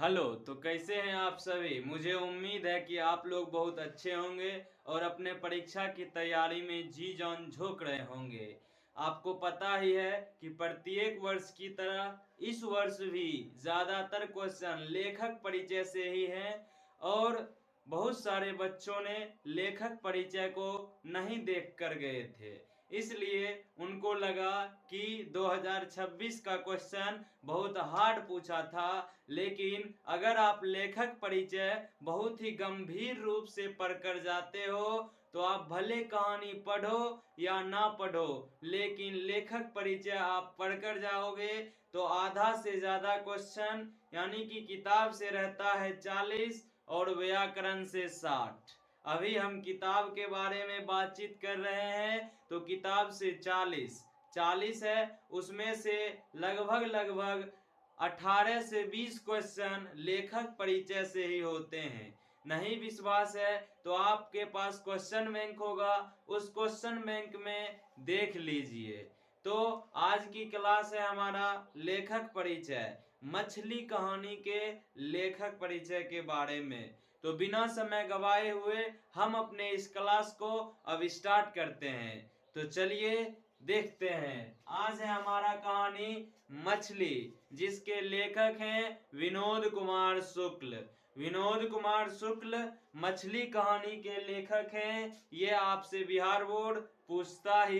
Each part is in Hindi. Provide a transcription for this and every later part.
हेलो। तो कैसे हैं आप सभी। मुझे उम्मीद है कि आप लोग बहुत अच्छे होंगे और अपने परीक्षा की तैयारी में जी जान झोंक रहे होंगे। आपको पता ही है कि प्रत्येक वर्ष की तरह इस वर्ष भी ज़्यादातर क्वेश्चन लेखक परिचय से ही हैं और बहुत सारे बच्चों ने लेखक परिचय को नहीं देख कर गए थे, इसलिए उनको लगा कि 2026 का क्वेश्चन बहुत हार्ड पूछा था। लेकिन अगर आप लेखक परिचय बहुत ही गंभीर रूप से पढ़कर जाते हो तो आप भले कहानी पढ़ो या ना पढ़ो, लेकिन लेखक परिचय आप पढ़कर जाओगे तो आधा से ज्यादा क्वेश्चन यानी कि किताब से रहता है 40 और व्याकरण से 60। अभी हम किताब के बारे में बातचीत कर रहे हैं तो किताब से 40 है, उसमें से लगभग 18 से 20 क्वेश्चन लेखक परिचय से ही होते हैं। नहीं विश्वास है तो आपके पास क्वेश्चन बैंक होगा, उस क्वेश्चन बैंक में देख लीजिए। तो आज की क्लास है हमारा लेखक परिचय, मछली कहानी के लेखक परिचय के बारे में। तो बिना समय गवाए हुए हम अपने इस क्लास को अब स्टार्ट करते हैं। तो चलिए देखते हैं। आज है हमारा कहानी मछली, जिसके लेखक हैं विनोद कुमार शुक्ल। विनोद कुमार शुक्ल मछली कहानी के लेखक हैं। ये आपसे बिहार बोर्ड पूछता है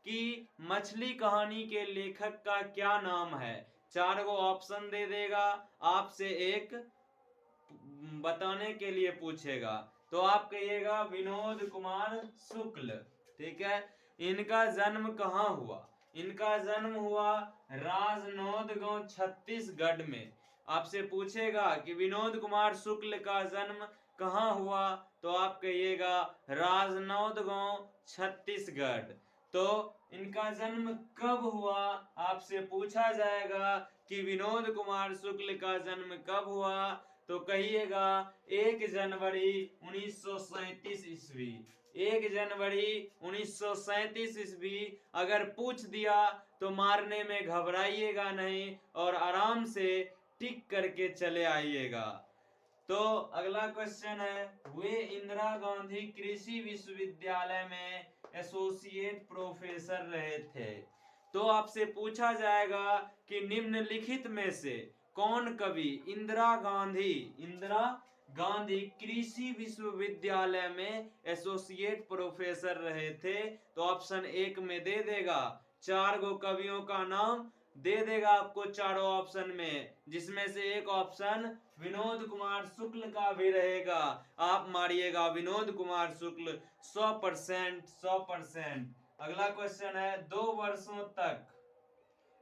कि मछली कहानी के लेखक का क्या नाम है। 4 गो ऑप्शन दे देगा, आपसे एक बताने के लिए पूछेगा, तो आप कहिएगा विनोद कुमार शुक्ल। ठीक है। इनका जन्म कहाँ हुआ। इनका जन्म हुआ राजनंदगांव छत्तीसगढ़ में। आपसे पूछेगा कि विनोद कुमार शुक्ल का जन्म कहाँ हुआ, तो आप कहिएगा राजनंदगांव छत्तीसगढ़। तो इनका जन्म कब हुआ, आपसे पूछा जाएगा कि विनोद कुमार शुक्ल का जन्म कब हुआ, तो कहिएगा 1 जनवरी 1937 ईस्वी। 1 जनवरी 1937 ईस्वी। अगर पूछ दिया तो मारने में घबराइएगा नहीं और आराम से टिक करके चले आइएगा। तो अगला क्वेश्चन है, वे इंदिरा गांधी कृषि विश्वविद्यालय में एसोसिएट प्रोफेसर रहे थे। तो आपसे पूछा जाएगा कि निम्नलिखित में से कौन कवि इंदिरा गांधी कृषि विश्वविद्यालय में एसोसिएट प्रोफेसर रहे थे। तो ऑप्शन 1 में दे देगा 4 गो कवियों का नाम दे देगा आपको चारों ऑप्शन में, जिसमें से एक ऑप्शन विनोद कुमार शुक्ल का भी रहेगा। आप मारिएगा विनोद कुमार शुक्ल 100%। अगला क्वेश्चन है, 2 वर्षों तक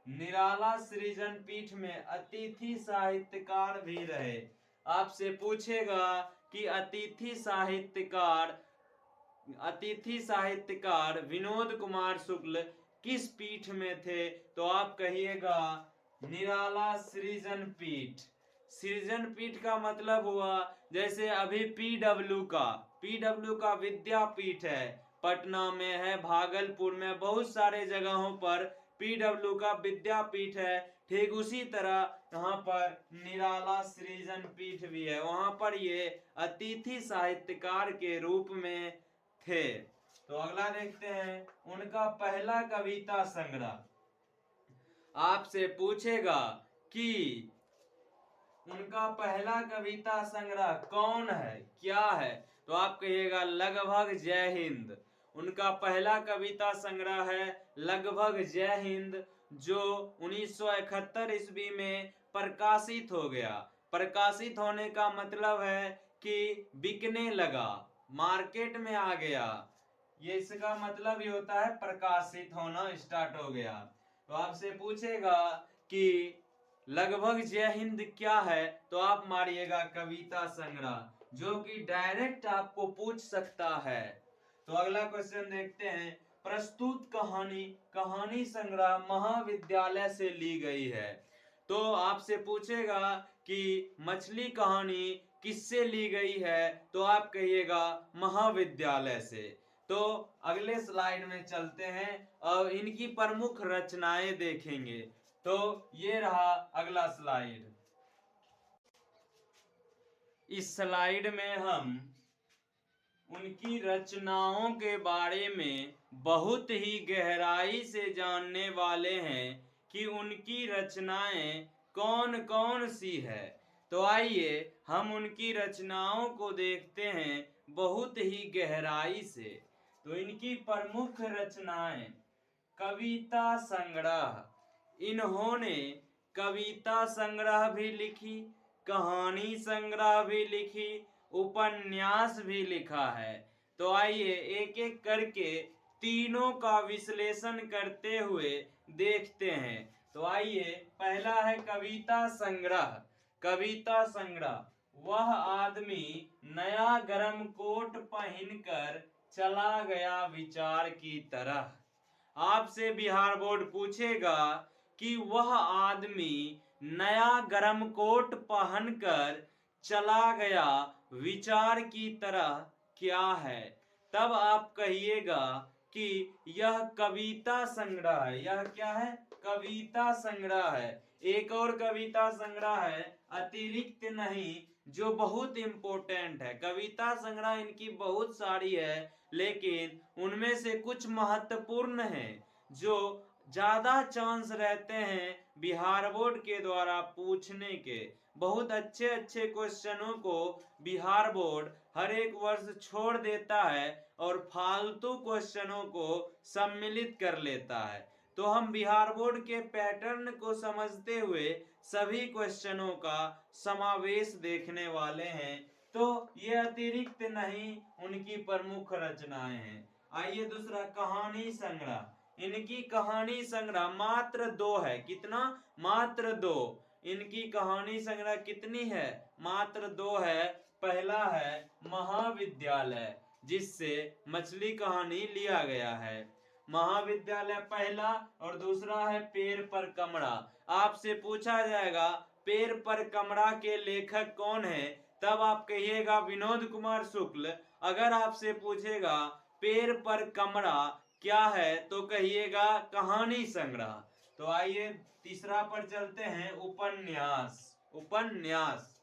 निराला सृजन पीठ में अतिथि साहित्यकार भी रहे। आपसे पूछेगा कि अतिथि साहित्यकार विनोद कुमार शुक्ल किस पीठ में थे, तो आप कहिएगा निराला सृजन पीठ। सृजन पीठ का मतलब हुआ जैसे अभी पीडब्ल्यू का विद्यापीठ है, पटना में है, भागलपुर में, बहुत सारे जगहों पर पीडब्ल्यू का विद्यापीठ है। ठीक उसी तरह यहाँ पर निराला सृजन पीठ भी है, वहां पर ये अतिथि साहित्यकार के रूप में थे। तो अगला देखते हैं, उनका पहला कविता संग्रह। आपसे पूछेगा कि उनका पहला कविता संग्रह कौन है, क्या है, तो आप कहिएगा लगभग जय हिंद। उनका पहला कविता संग्रह है लगभग जय हिंद, जो 1971 ईस्वी में प्रकाशित हो गया। प्रकाशित होने का मतलब है कि बिकने लगा, मार्केट में आ गया। ये इसका मतलब ही होता है प्रकाशित होना स्टार्ट हो गया। तो आपसे पूछेगा कि लगभग जय हिंद क्या है, तो आप मारिएगा कविता संग्रह, जो कि डायरेक्ट आपको पूछ सकता है। तो अगला क्वेश्चन देखते हैं, प्रस्तुत कहानी संग्रह महाविद्यालय से ली गई है। तो आपसे पूछेगा कि मछली कहानी किससे ली गई है, तो आप कहिएगा महाविद्यालय से। तो अगले स्लाइड में चलते हैं और इनकी प्रमुख रचनाएं देखेंगे। तो ये रहा अगला स्लाइड। इस स्लाइड में हम उनकी रचनाओं के बारे में बहुत ही गहराई से जानने वाले हैं कि उनकी रचनाएं कौन कौन सी है। तो आइए हम उनकी रचनाओं को देखते हैं बहुत ही गहराई से। तो इनकी प्रमुख रचनाएं: कविता संग्रह, इन्होंने कविता संग्रह भी लिखी, कहानी संग्रह भी लिखी, उपन्यास भी लिखा है। तो आइए एक एक करके तीनों का विश्लेषण करते हुए देखते हैं। तो आइए, पहला है कविता संग्रह। कविता संग्रह: वह आदमी नया गरम कोट पहनकर चला गया विचार की तरह। आपसे बिहार बोर्ड पूछेगा कि वह आदमी नया गरम कोट पहनकर चला गया विचार की तरह क्या है, तब आप कहिएगा कि यह कविता संग्रह है। यह क्या है? कविता संग्रह है। एक और कविता संग्रह है अतिरिक्त नहीं, जो बहुत इंपॉर्टेंट है। कविता संग्रह इनकी बहुत सारी है, लेकिन उनमें से कुछ महत्वपूर्ण है जो ज्यादा चांस रहते हैं बिहार बोर्ड के द्वारा पूछने के। बहुत अच्छे अच्छे क्वेश्चनों को बिहार बोर्ड हर एक वर्ष छोड़ देता है और फालतू क्वेश्चनों को सम्मिलित कर लेता है। तो हम बिहार बोर्ड के पैटर्न को समझते हुए सभी क्वेश्चनों का समावेश देखने वाले हैं। तो ये अतिरिक्त नहीं, उनकी प्रमुख रचनाएं हैं। आइए दूसरा, कहानी संग्रह। इनकी कहानी संग्रह मात्र 2 है। कितना? मात्र 2। इनकी कहानी संग्रह कितनी है? मात्र 2 है। पहला है महाविद्यालय, जिससे मछली कहानी लिया गया है। महाविद्यालय पहला, और दूसरा है पेड़ पर कमरा। आपसे पूछा जाएगा पेड़ पर कमरा के लेखक कौन है, तब आप कहिएगा विनोद कुमार शुक्ल। अगर आपसे पूछेगा पेड़ पर कमरा क्या है, तो कहिएगा कहानी संग्रह। तो आइए तीसरा पर चलते हैं, उपन्यास। उपन्यास,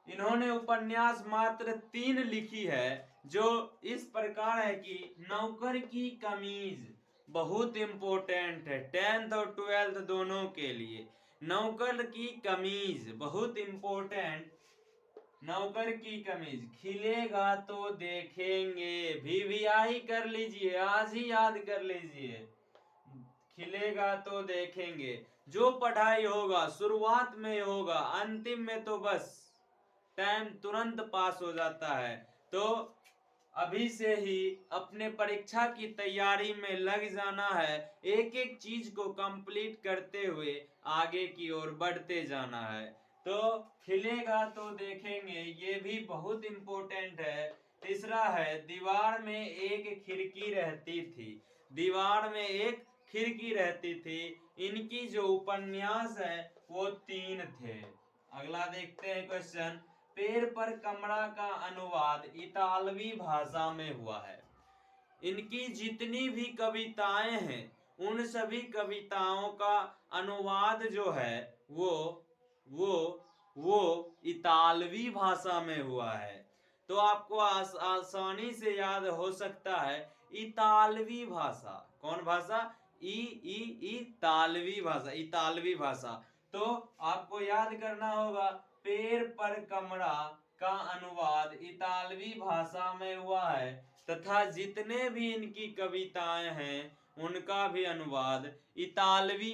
इन्होंने उपन्यास मात्र 3 लिखी है, जो इस प्रकार है कि नौकर की कमीज बहुत इंपॉर्टेंट है 10th और 12th दोनों के लिए। नौकर की कमीज बहुत इंपॉर्टेंट। नौकर की कमीज, खिलेगा तो देखेंगे, VVI कर लीजिए, आज ही याद कर लीजिए। खिलेगा तो देखेंगे। जो पढ़ाई होगा शुरुआत में होगा, अंतिम में तो बस टाइम तुरंत पास हो जाता है। तो अभी से ही अपने परीक्षा की तैयारी में लग जाना है, एक एक चीज को कंप्लीट करते हुए आगे की ओर बढ़ते जाना है। तो खिलेगा तो देखेंगे, ये भी बहुत इंपॉर्टेंट है। तीसरा है दीवार में एक खिड़की रहती थी। दीवार में एक खिड़की रहती थी। इनकी जो उपन्यास है वो 3 थे। अगला देखते हैं क्वेश्चन, पेड़ पर कमरा का अनुवाद इतालवी भाषा में हुआ है। इनकी जितनी भी कविताएं हैं, उन सभी कविताओं का अनुवाद जो है वो इतालवी भाषा में हुआ है। तो आपको आसानी से याद हो सकता है इतालवी भाषा। कौन भाषा? इतालवी भाषा। इतालवी भाषा। तो आपको याद करना होगा पेड़ पर कमरा का अनुवाद इतालवी भाषा में हुआ है, तथा जितने भी इनकी कविताएं हैं उनका भी अनुवाद इतालवी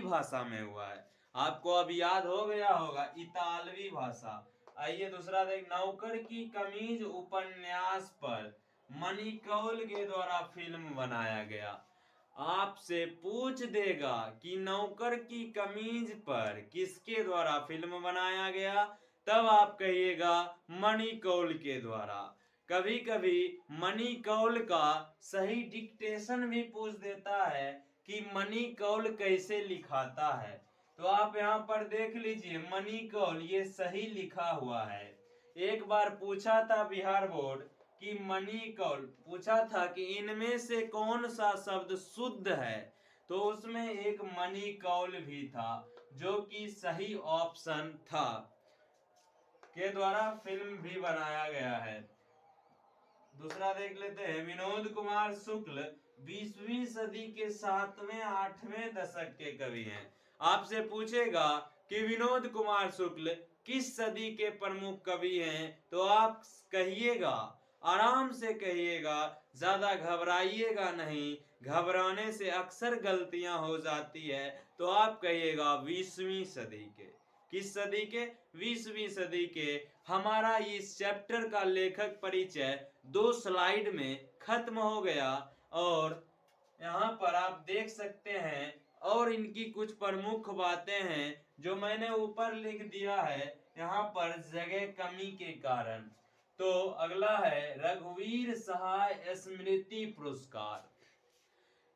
भाषा में हुआ है। आपको अब याद हो गया होगा इतालवी भाषा। आइए दूसरा देख, नौकर की कमीज उपन्यास पर मणिकौल के द्वारा फिल्म बनाया गया। आपसे पूछ देगा कि नौकर की कमीज पर किसके द्वारा फिल्म बनाया गया, तब आप कहिएगा मणिकौल के द्वारा। कभी कभी मणिकौल का सही डिक्टेशन भी पूछ देता है कि मणिकौल कैसे लिखाता है। तो आप यहाँ पर देख लीजिए, मणिकौल ये सही लिखा हुआ है। एक बार पूछा था बिहार बोर्ड कि मणिकौल, पूछा था कि इनमें से कौन सा शब्द शुद्ध है, तो उसमें एक मनी कौल भी था, जो कि सही ऑप्शन था, के द्वारा फिल्म भी बनाया गया है। दूसरा देख लेते हैं। विनोद कुमार शुक्ल 20वीं सदी के 7वें 8वें दशक के कवि हैं। आपसे पूछेगा कि विनोद कुमार शुक्ल किस सदी के प्रमुख कवि हैं, तो आप कहिएगा, आराम से कहिएगा, ज्यादा घबराइएगा नहीं, घबराने से अक्सर गलतियां हो जाती है। तो आप कहिएगा 20वीं सदी के। किस सदी के? 20वीं सदी के। हमारा इस चैप्टर का लेखक परिचय 2 स्लाइड में खत्म हो गया, और यहाँ पर आप देख सकते हैं, और इनकी कुछ प्रमुख बातें हैं जो मैंने ऊपर लिख दिया है यहाँ पर जगह कमी के कारण। तो अगला है रघुवीर सहाय स्मृति पुरस्कार।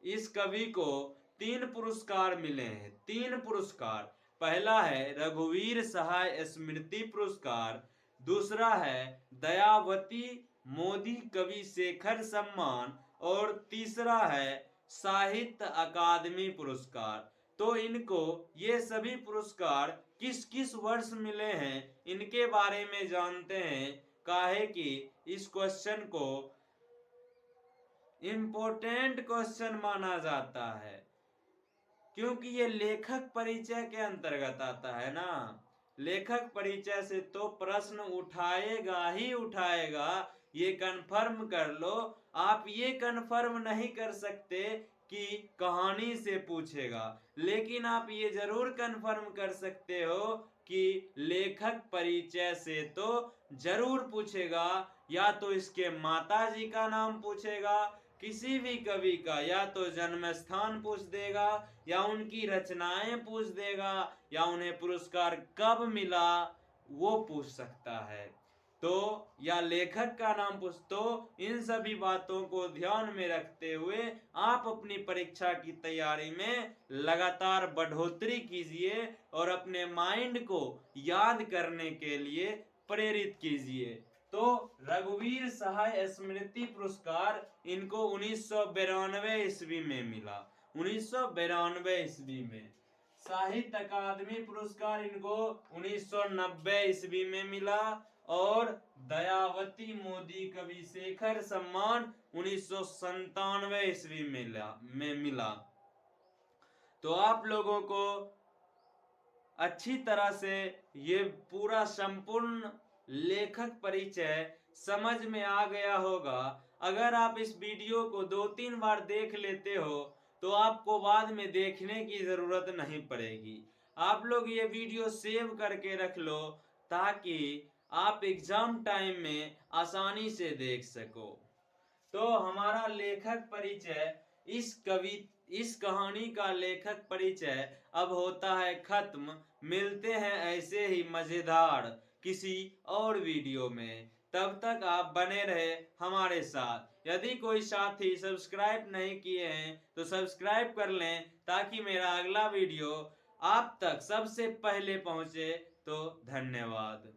इस कवि को 3 पुरस्कार मिले हैं, 3 पुरस्कार। पहला है रघुवीर सहाय स्मृति पुरस्कार, दूसरा है दयावती मोदी कवि शेखर सम्मान, और तीसरा है साहित्य अकादमी पुरस्कार। तो इनको ये सभी पुरस्कार किस किस वर्ष मिले हैं, इनके बारे में जानते हैं। काहे कि इस क्वेश्चन को इम्पोर्टेंट क्वेश्चन माना जाता है, क्योंकि ये लेखक परिचय के अंतर्गत आता है ना। लेखक परिचय से तो प्रश्न उठाएगा ही उठाएगा, ये कंफर्म कर लो। आप ये कंफर्म नहीं कर सकते कि कहानी से पूछेगा, लेकिन आप ये जरूर कंफर्म कर सकते हो कि लेखक परिचय से तो जरूर पूछेगा। या तो इसके माताजी का नाम पूछेगा, किसी भी कवि का या तो जन्म स्थान पूछ देगा, या उनकी रचनाएं पूछ देगा, या उन्हें पुरस्कार कब मिला वो पूछ सकता है, तो या लेखक का नाम पूछ। तो इन सभी बातों को ध्यान में रखते हुए आप अपनी परीक्षा की तैयारी में लगातार बढ़ोतरी कीजिए और अपने माइंड को याद करने के लिए प्रेरित कीजिए। तो रघुवीर सहाय स्मृति पुरस्कार इनको 1992 ईस्वी में मिला, 1992 ईस्वी में। साहित्य अकादमी पुरस्कार इनको 1990 ईस्वी में मिला, और दयावती मोदी कवि शेखर सम्मान 1997 ईस्वी में मिला। तो आप लोगों को अच्छी तरह से ये पूरा संपूर्ण लेखक परिचय समझ में आ गया होगा। अगर आप इस वीडियो को 2-3 बार देख लेते हो तो आपको बाद में देखने की जरूरत नहीं पड़ेगी। आप लोग ये वीडियो सेव करके रख लो, ताकि आप एग्जाम टाइम में आसानी से देख सको। तो हमारा लेखक परिचय, इस कहानी का लेखक परिचय अब होता है खत्म। मिलते हैं ऐसे ही मजेदार किसी और वीडियो में। तब तक आप बने रहे हमारे साथ। यदि कोई साथी सब्सक्राइब नहीं किए हैं तो सब्सक्राइब कर लें, ताकि मेरा अगला वीडियो आप तक सबसे पहले पहुंचे। तो धन्यवाद।